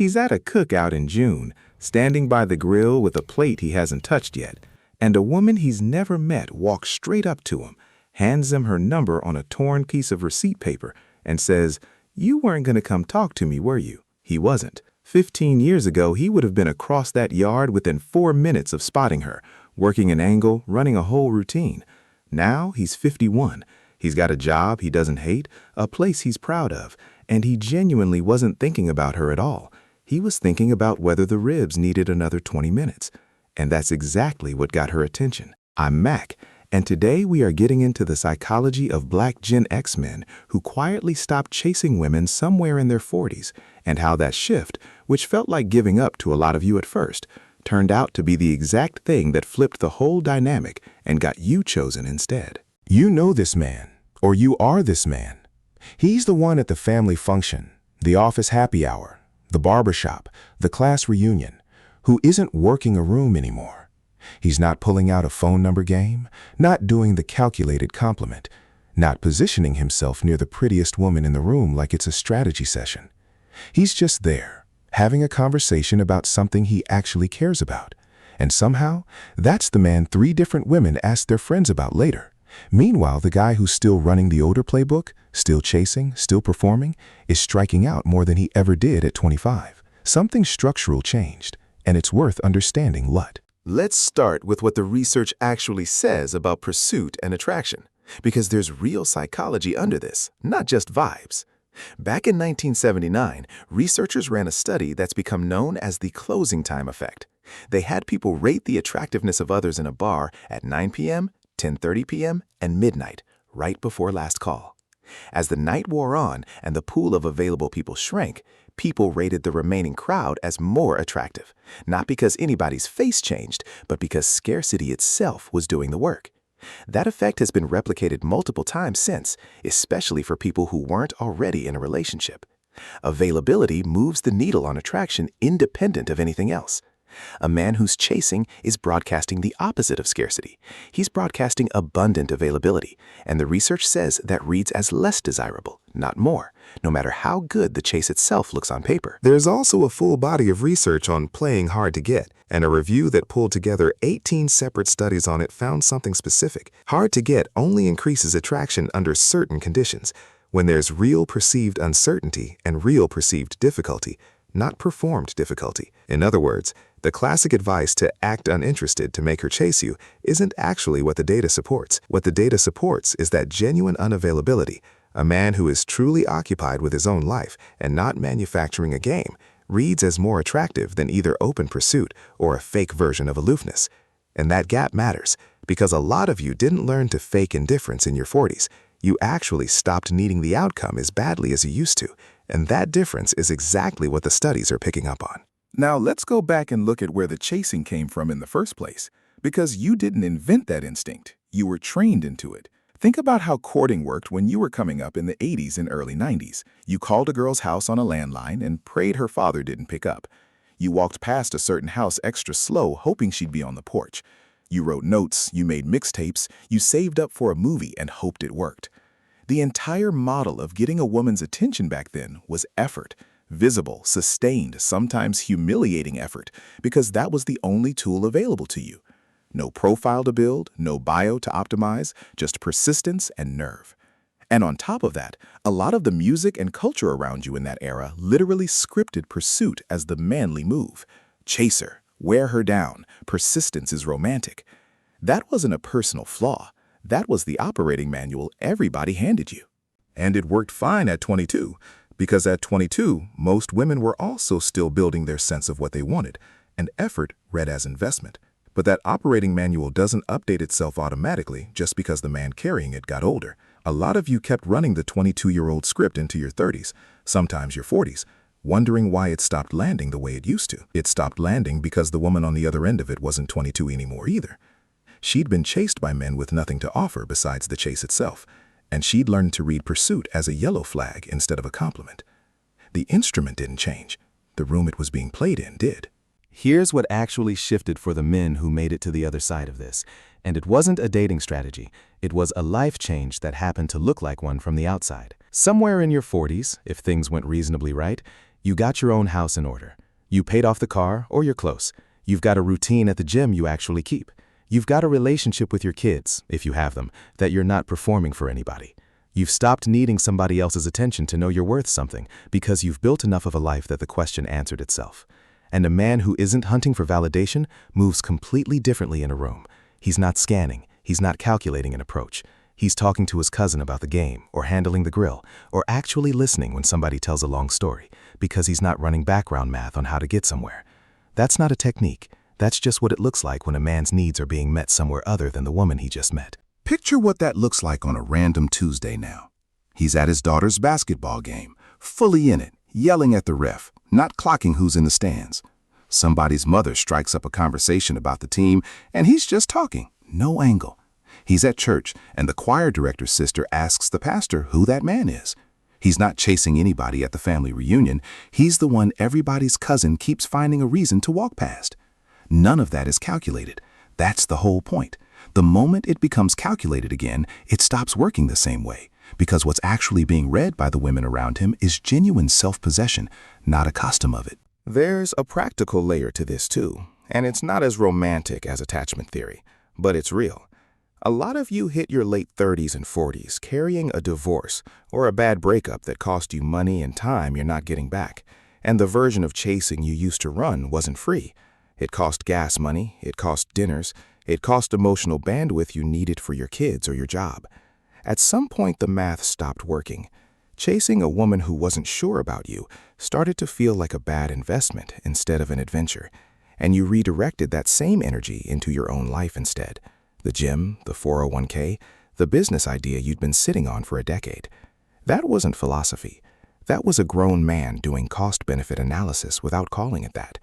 He's at a cookout in June, standing by the grill with a plate he hasn't touched yet, and a woman he's never met walks straight up to him, hands him her number on a torn piece of receipt paper, and says, "You weren't going to come talk to me, were you?" He wasn't. 15 years ago, he would have been across that yard within 4 minutes of spotting her, working an angle, running a whole routine. Now he's 51. He's got a job he doesn't hate, a place he's proud of, and he genuinely wasn't thinking about her at all. He was thinking about whether the ribs needed another 20 minutes. And that's exactly what got her attention. I'm Mac, and today we are getting into the psychology of Black Gen X men who quietly stopped chasing women somewhere in their 40s, and how that shift, which felt like giving up to a lot of you at first, turned out to be the exact thing that flipped the whole dynamic and got you chosen instead. You know this man, or you are this man. He's the one at the family function, the office happy hour, the barbershop, the class reunion, who isn't working a room anymore. He's not pulling out a phone number game, not doing the calculated compliment, not positioning himself near the prettiest woman in the room like it's a strategy session. He's just there, having a conversation about something he actually cares about. And somehow, that's the man 3 different women ask their friends about later. Meanwhile, the guy who's still running the older playbook, still chasing, still performing, is striking out more than he ever did at 25. Something structural changed, and it's worth understanding what. Let's start with what the research actually says about pursuit and attraction, because there's real psychology under this, not just vibes. Back in 1979, researchers ran a study that's become known as the closing time effect. They had people rate the attractiveness of others in a bar at 9 p.m., 10:30 p.m., and midnight, right before last call. As the night wore on and the pool of available people shrank, people rated the remaining crowd as more attractive, not because anybody's face changed, but because scarcity itself was doing the work. That effect has been replicated multiple times since, especially for people who weren't already in a relationship. Availability moves the needle on attraction independent of anything else. A man who's chasing is broadcasting the opposite of scarcity. He's broadcasting abundant availability, and the research says that reads as less desirable, not more, no matter how good the chase itself looks on paper. There's also a full body of research on playing hard to get, and a review that pulled together 18 separate studies on it found something specific. Hard to get only increases attraction under certain conditions, when there's real perceived uncertainty and real perceived difficulty, not performed difficulty. In other words, the classic advice to act uninterested to make her chase you isn't actually what the data supports. What the data supports is that genuine unavailability. A man who is truly occupied with his own life and not manufacturing a game reads as more attractive than either open pursuit or a fake version of aloofness. And that gap matters, because a lot of you didn't learn to fake indifference in your 40s. You actually stopped needing the outcome as badly as you used to, and that difference is exactly what the studies are picking up on. Now let's go back and look at where the chasing came from in the first place, because you didn't invent that instinct. You were trained into it. Think about how courting worked when you were coming up in the 80s and early 90s. You called a girl's house on a landline and prayed her father didn't pick up. You walked past a certain house extra slow, hoping she'd be on the porch. You wrote notes, you made mixtapes, you saved up for a movie and hoped it worked. The entire model of getting a woman's attention back then was effort. Visible, sustained, sometimes humiliating effort, because that was the only tool available to you. No profile to build, no bio to optimize, just persistence and nerve. And on top of that, a lot of the music and culture around you in that era literally scripted pursuit as the manly move. Chase her, wear her down, persistence is romantic. That wasn't a personal flaw. That was the operating manual everybody handed you. And it worked fine at 22. Because at 22, most women were also still building their sense of what they wanted, and effort read as investment. But that operating manual doesn't update itself automatically just because the man carrying it got older. A lot of you kept running the 22-year-old script into your 30s, sometimes your 40s, wondering why it stopped landing the way it used to. It stopped landing because the woman on the other end of it wasn't 22 anymore either. She'd been chased by men with nothing to offer besides the chase itself, and she'd learned to read pursuit as a yellow flag instead of a compliment. The instrument didn't change. The room it was being played in did. Here's what actually shifted for the men who made it to the other side of this. And it wasn't a dating strategy. It was a life change that happened to look like one from the outside. Somewhere in your 40s, if things went reasonably right, You got your own house in order. You paid off the car, or you're close. You've got a routine at the gym you actually keep. You've got a relationship with your kids, if you have them, that you're not performing for anybody. You've stopped needing somebody else's attention to know you're worth something because you've built enough of a life that the question answered itself. And a man who isn't hunting for validation moves completely differently in a room. He's not scanning. He's not calculating an approach. He's talking to his cousin about the game, or handling the grill, or actually listening when somebody tells a long story, because he's not running background math on how to get somewhere. That's not a technique. That's just what it looks like when a man's needs are being met somewhere other than the woman he just met. Picture what that looks like on a random Tuesday now. He's at his daughter's basketball game, fully in it, yelling at the ref, not clocking who's in the stands. Somebody's mother strikes up a conversation about the team, and he's just talking, no angle. He's at church, and the choir director's sister asks the pastor who that man is. He's not chasing anybody at the family reunion. He's the one everybody's cousin keeps finding a reason to walk past. None of that is calculated. That's the whole point. The moment it becomes calculated again, it stops working the same way, because what's actually being read by the women around him is genuine self-possession, not a costume of it. There's a practical layer to this too, and it's not as romantic as attachment theory, but it's real. A lot of you hit your late 30s and 40s carrying a divorce or a bad breakup that cost you money and time you're not getting back, and the version of chasing you used to run wasn't free. It cost gas money, it cost dinners, it cost emotional bandwidth you needed for your kids or your job. At some point, the math stopped working. Chasing a woman who wasn't sure about you started to feel like a bad investment instead of an adventure, and you redirected that same energy into your own life instead. The gym, the 401k, the business idea you'd been sitting on for a decade. That wasn't philosophy. That was a grown man doing cost-benefit analysis without calling it that.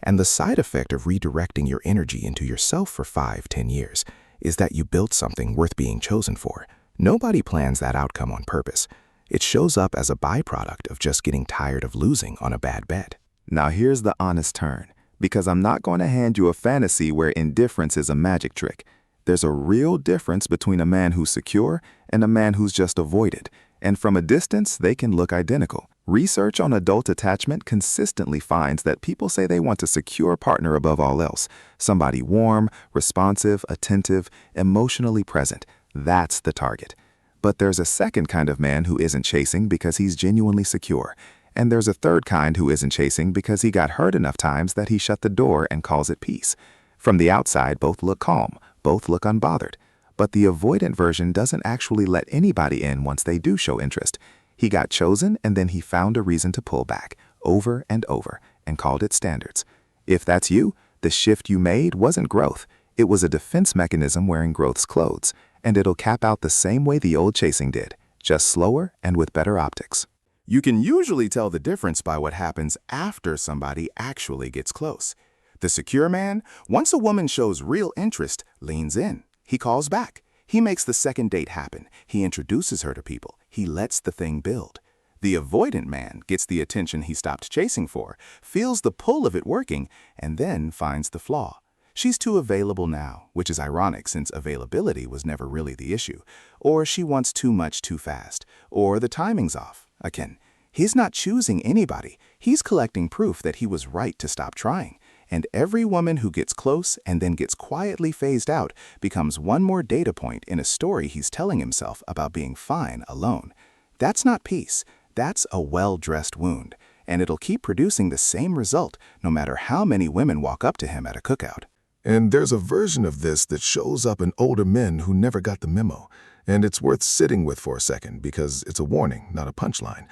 And the side effect of redirecting your energy into yourself for 5-10 years is that you built something worth being chosen for. Nobody plans that outcome on purpose. It shows up as a byproduct of just getting tired of losing on a bad bet. Now here's the honest turn, because I'm not going to hand you a fantasy where indifference is a magic trick. There's a real difference between a man who's secure and a man who's just avoided, and from a distance, they can look identical. Research on adult attachment consistently finds that people say they want a secure partner above all else, somebody warm, responsive, attentive, emotionally present. That's the target. But there's a second kind of man who isn't chasing because he's genuinely secure, and there's a third kind who isn't chasing because he got hurt enough times that he shut the door and calls it peace. From the outside, both look calm. Both look unbothered, but the avoidant version doesn't actually let anybody in once they do show interest. He got chosen and then he found a reason to pull back, over and over, and called it standards. If that's you, the shift you made wasn't growth. It was a defense mechanism wearing growth's clothes, and it'll cap out the same way the old chasing did, just slower and with better optics. You can usually tell the difference by what happens after somebody actually gets close. The secure man, once a woman shows real interest, leans in. He calls back. He makes the second date happen. He introduces her to people. He lets the thing build. The avoidant man gets the attention he stopped chasing for, feels the pull of it working, and then finds the flaw. She's too available now, which is ironic since availability was never really the issue. Or she wants too much too fast. Or the timing's off. Again, he's not choosing anybody. He's collecting proof that he was right to stop trying. And every woman who gets close and then gets quietly phased out becomes one more data point in a story he's telling himself about being fine alone. That's not peace. That's a well-dressed wound. And it'll keep producing the same result no matter how many women walk up to him at a cookout. And there's a version of this that shows up in older men who never got the memo. And it's worth sitting with for a second because it's a warning, not a punchline.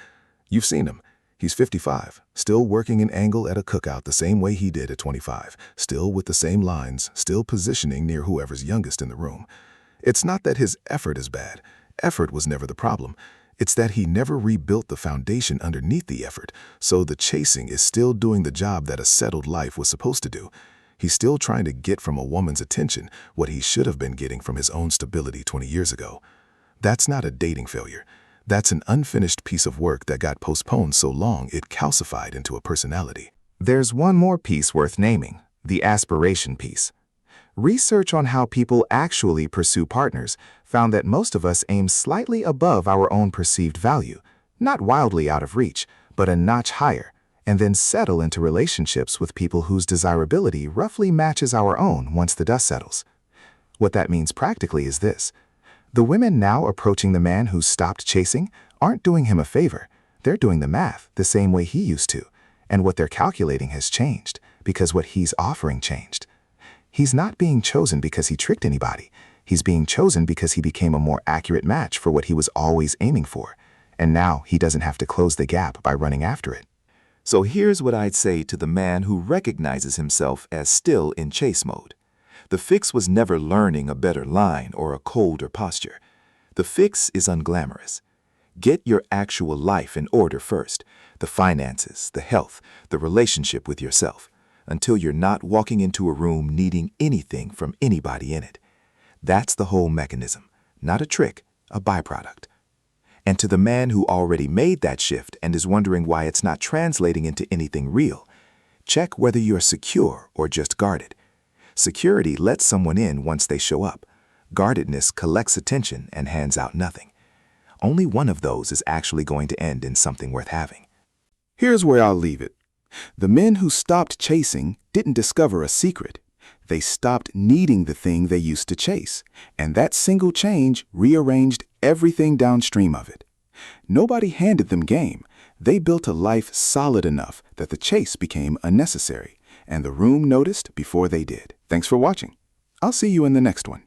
You've seen him. He's 55, still working an angle at a cookout the same way he did at 25, still with the same lines, still positioning near whoever's youngest in the room. It's not that his effort is bad. Effort was never the problem. It's that he never rebuilt the foundation underneath the effort, so the chasing is still doing the job that a settled life was supposed to do. He's still trying to get from a woman's attention what he should have been getting from his own stability 20 years ago. That's not a dating failure. That's an unfinished piece of work that got postponed so long it calcified into a personality. There's one more piece worth naming, the aspiration piece. Research on how people actually pursue partners found that most of us aim slightly above our own perceived value, not wildly out of reach, but a notch higher. and then settle into relationships with people whose desirability roughly matches our own once the dust settles. What that means practically is this. The women now approaching the man who's stopped chasing aren't doing him a favor. They're doing the math the same way he used to, and what they're calculating has changed because what he's offering changed. He's not being chosen because he tricked anybody. He's being chosen because he became a more accurate match for what he was always aiming for, and now he doesn't have to close the gap by running after it. So here's what I'd say to the man who recognizes himself as still in chase mode. The fix was never learning a better line or a colder posture. The fix is unglamorous. Get your actual life in order first, the finances, the health, the relationship with yourself, until you're not walking into a room needing anything from anybody in it. That's the whole mechanism, not a trick, a byproduct. And to the man who already made that shift and is wondering why it's not translating into anything real, check whether you're secure or just guarded. Security lets someone in once they show up. Guardedness collects attention and hands out nothing. Only one of those is actually going to end in something worth having. Here's where I'll leave it. The men who stopped chasing didn't discover a secret. They stopped needing the thing they used to chase, and that single change rearranged everything downstream of it. Nobody handed them game. They built a life solid enough that the chase became unnecessary, and the room noticed before they did. Thanks for watching. I'll see you in the next one.